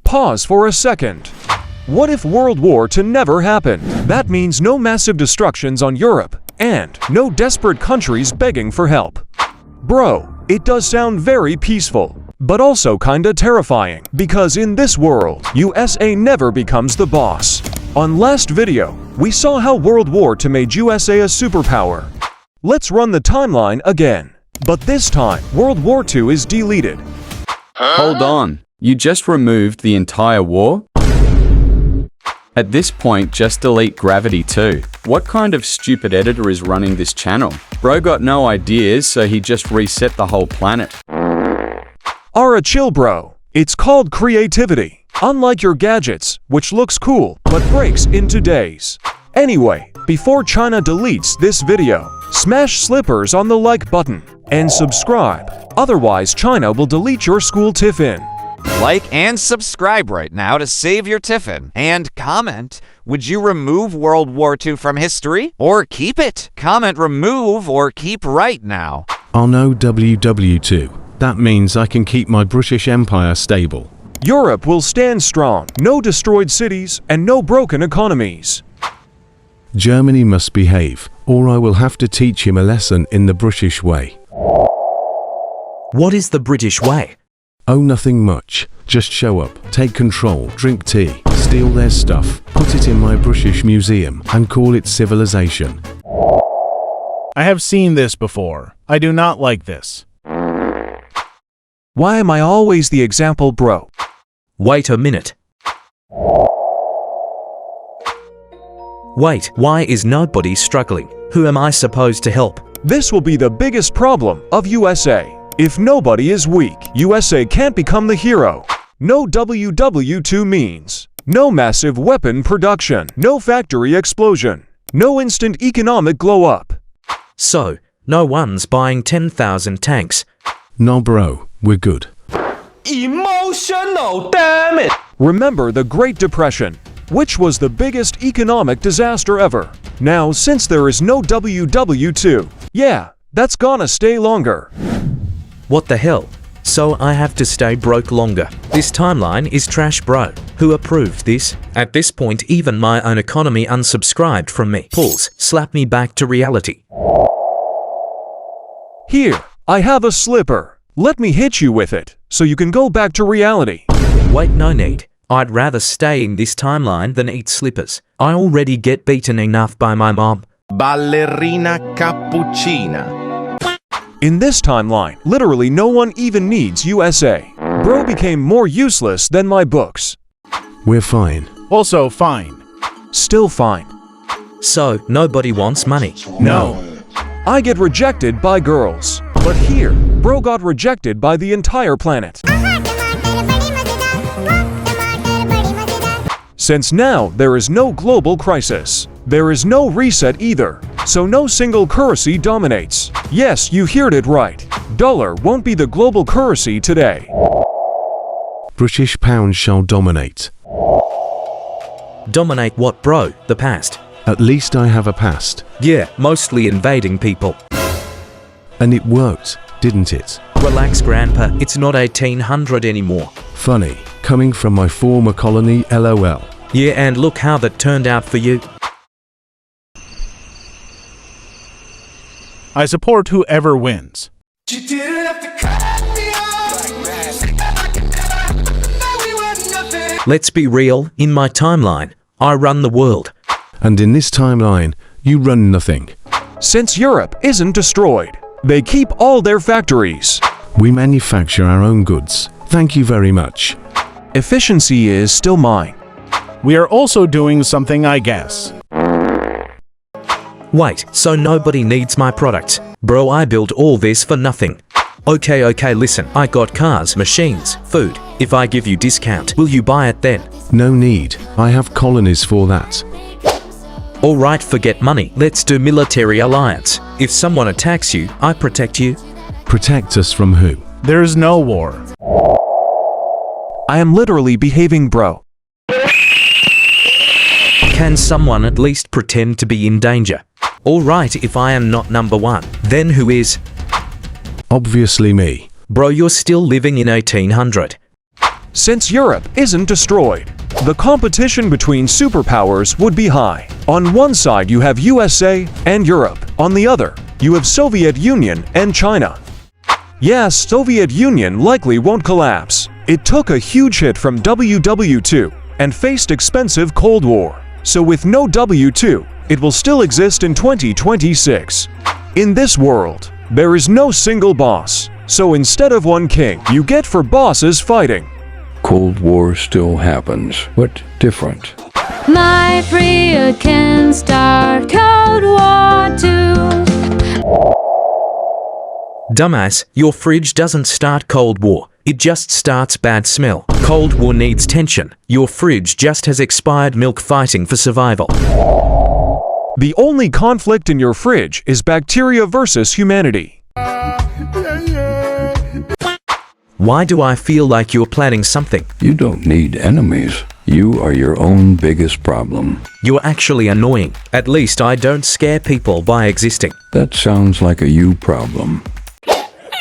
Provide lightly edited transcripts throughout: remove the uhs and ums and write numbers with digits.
Pause for a second. What if World War II never happened? That means no massive destructions on Europe, and no desperate countries begging for help. Bro, it does sound very peaceful, but also kinda terrifying, because in this world, USA never becomes the boss. On last video, we saw how World War II made USA a superpower. Let's run the timeline again. But this time, World War II is deleted. Hold on, you just removed the entire war? At this point, just delete gravity too. What kind of stupid editor is running this channel? Bro got no ideas, so he just reset the whole planet. Chill bro. It's called creativity. Unlike your gadgets, which looks cool, but breaks into days. Anyway, before China deletes this video, smash slippers on the like button and subscribe. Otherwise, China will delete your school tiffin. Like and subscribe right now to save your tiffin. And comment, would you remove World War II from history or keep it? Comment remove or keep right now. Oh no, WW2. That means I can keep my British Empire stable. Europe will stand strong. No destroyed cities and no broken economies. Germany must behave, or I will have to teach him a lesson in the British way. What is the British way? Oh, nothing much. Just show up, take control, drink tea, steal their stuff, put it in my British museum, and call it civilization. I have seen this before. I do not like this. Why am I always the example, bro? Wait a minute. Wait, why is nobody struggling? Who am I supposed to help? This will be the biggest problem of USA. If nobody is weak, USA can't become the hero. No WW2 means no massive weapon production, no factory explosion, no instant economic glow up. So, no one's buying 10,000 tanks. No bro, we're good. Emotional, damn it! Remember the Great Depression, which was the biggest economic disaster ever. Now, since there is no WW2, yeah, that's gonna stay longer. What the hell? So I have to stay broke longer. This timeline is trash, bro. Who approved this? At this point, even my own economy unsubscribed from me. Pulse, slap me back to reality. Here, I have a slipper. Let me hit you with it, so you can go back to reality. Wait, no need. I'd rather stay in this timeline than eat slippers. I already get beaten enough by my mom. Ballerina cappuccina. In this timeline, literally no one even needs USA. Bro became more useless than my books. We're fine. Also fine. Still fine. So, nobody wants money. No. I get rejected by girls. But here, bro got rejected by the entire planet. Since now there is no global crisis, there is no reset either, so no single currency dominates. Yes, you heard it right. Dollar won't be the global currency today. British pound shall dominate. Dominate what, bro? The past? At least I have a past. Yeah, mostly invading people. And it worked, didn't it? Relax, Grandpa, it's not 1800 anymore. Funny, coming from my former colony, LOL. Yeah, and look how that turned out for you. I support whoever wins. Let's be real, in my timeline, I run the world. And in this timeline, you run nothing. Since Europe isn't destroyed, they keep all their factories. We manufacture our own goods. Thank you very much. Efficiency is still mine. We are also doing something, I guess. Wait, so nobody needs my products? Bro, I built all this for nothing. Okay, listen, I got cars, machines, food. If I give you discount, will you buy it then? No need, I have colonies for that. Alright, forget money, let's do military alliance. If someone attacks you, I protect you. Protect us from who? There is no war. I am literally behaving, bro. Can someone at least pretend to be in danger? Alright, if I am not number one, then who is? Obviously me. Bro, you're still living in 1800. since Europe isn't destroyed. The competition between superpowers would be high. On one side you have USA and Europe. On the other, you have Soviet Union and China. Yes, Soviet Union likely won't collapse. It took a huge hit from WW2 and faced expensive Cold War. So with no W2, it will still exist in 2026. In this world, there is no single boss. So instead of one king, you get four bosses fighting. Cold War still happens. What different? My freer can start Cold War 2. Dumbass, your fridge doesn't start Cold War. It just starts bad smell. Cold War needs tension. Your fridge just has expired milk fighting for survival. The only conflict in your fridge is bacteria versus humanity. Why do I feel like you're planning something? You don't need enemies. You are your own biggest problem. You're actually annoying. At least I don't scare people by existing. That sounds like a you problem.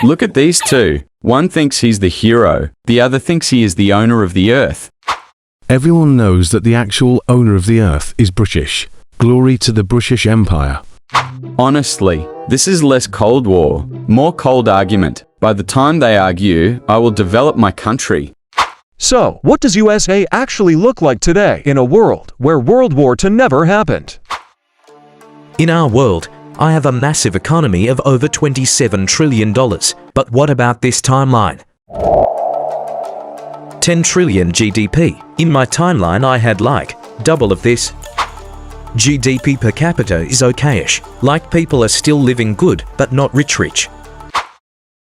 Look at these two. One thinks he's the hero, the other thinks he is the owner of the earth. Everyone knows that the actual owner of the earth is British. Glory to the British Empire. Honestly, this is less Cold War, more cold argument. By the time they argue, I will develop my country. So, what does USA actually look like today in a world where World War II never happened? In our world, I have a massive economy of over $27 trillion. But what about this timeline? 10 trillion GDP. In my timeline I had like double of this. GDP per capita is okayish. Like people are still living good, but not rich.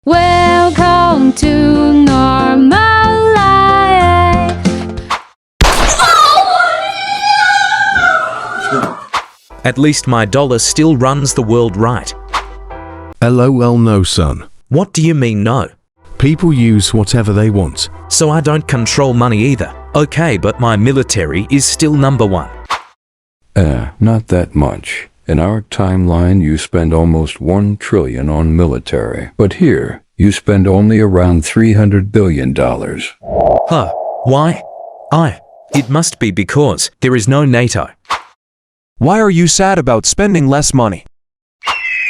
Welcome to normal life. At least my dollar still runs the world right. LOL no son. What do you mean no? People use whatever they want. So I don't control money either. Okay, but my military is still number one. Not that much. In our timeline, you spend almost 1 trillion on military. But here, you spend only around $300 billion. Huh? Why? It must be because there is no NATO. Why are you sad about spending less money?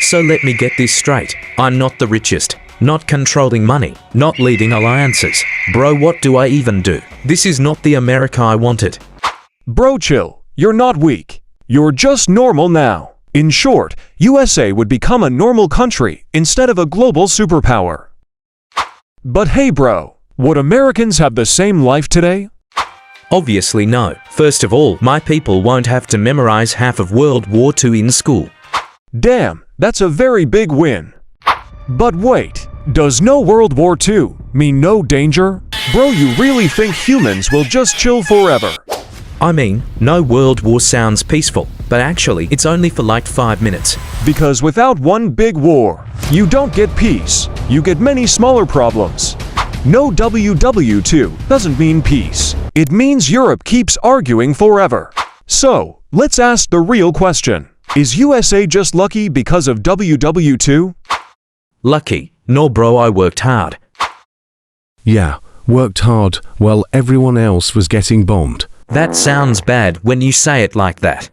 So let me get this straight. I'm not the richest, not controlling money, not leading alliances. Bro, what do I even do? This is not the America I wanted. Bro, chill. You're not weak. You're just normal now. In short, USA would become a normal country instead of a global superpower. But hey bro, would Americans have the same life today? Obviously no. First of all, my people won't have to memorize half of World War II in school. Damn, that's a very big win. But wait, does no World War II mean no danger? Bro, you really think humans will just chill forever? I mean, no World War sounds peaceful, but actually it's only for like 5 minutes. Because without one big war, you don't get peace, you get many smaller problems. No WW2 doesn't mean peace. It means Europe keeps arguing forever. So, let's ask the real question. Is USA just lucky because of WW2? Lucky? No bro, I worked hard. Yeah, worked hard while everyone else was getting bombed. That sounds bad when you say it like that.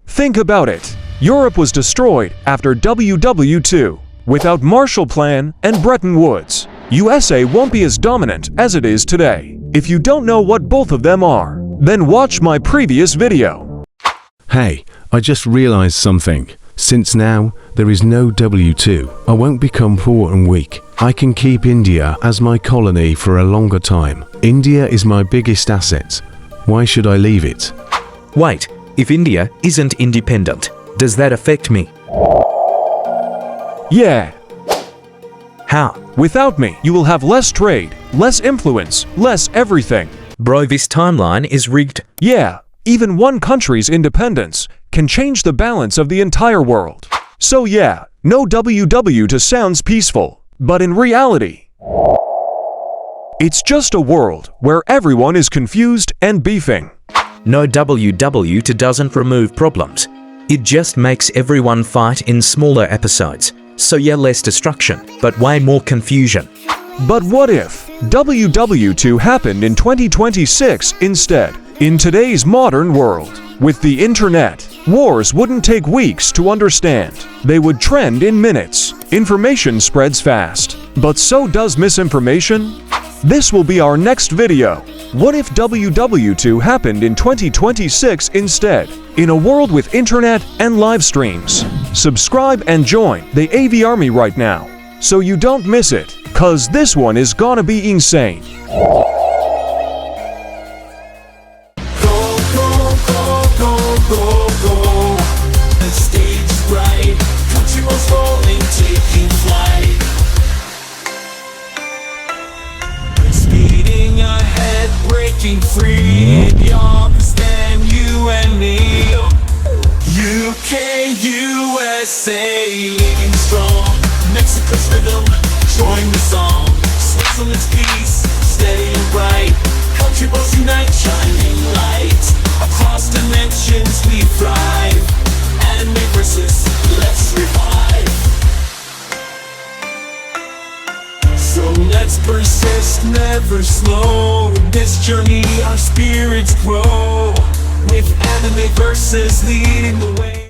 Think about it. Europe was destroyed after WW2. Without Marshall Plan and Bretton Woods, USA won't be as dominant as it is today. If you don't know what both of them are, then watch my previous video. Hey, I just realized something. Since now there is no W2, I won't become poor and weak. I can keep India as my colony for a longer time. India is my biggest asset. Why should I leave it? Wait, if India isn't independent, does that affect me? Yeah. How? Without me, you will have less trade, less influence, less everything. Bro, this timeline is rigged. Yeah, even one country's independence can change the balance of the entire world. So yeah, no WW2 sounds peaceful, but in reality, it's just a world where everyone is confused and beefing. No WW2 doesn't remove problems. It just makes everyone fight in smaller episodes. So yeah, less destruction, but way more confusion. But what if WW2 happened in 2026 instead. In today's modern world, with the internet, wars wouldn't take weeks to understand. They would trend in minutes. Information spreads fast. But so does misinformation. This will be our next video. What if WW2 happened in 2026 instead? In a world with internet and live streams. Subscribe and join the AV Army right now, so you don't miss it, cause this one is gonna be insane. The stage is bright, countryballs rolling, taking flight. Speeding ahead, breaking free. Yonkers, then you and me. UK, USA, living strong. Mexico's rhythm, join the song. Switzerland's peace, steady and bright. Countryballs unite, shining light. Across dimensions we thrive. Anime versus, let's revive. So let's persist, never slow. In this journey our spirits grow. With anime versus leading the way.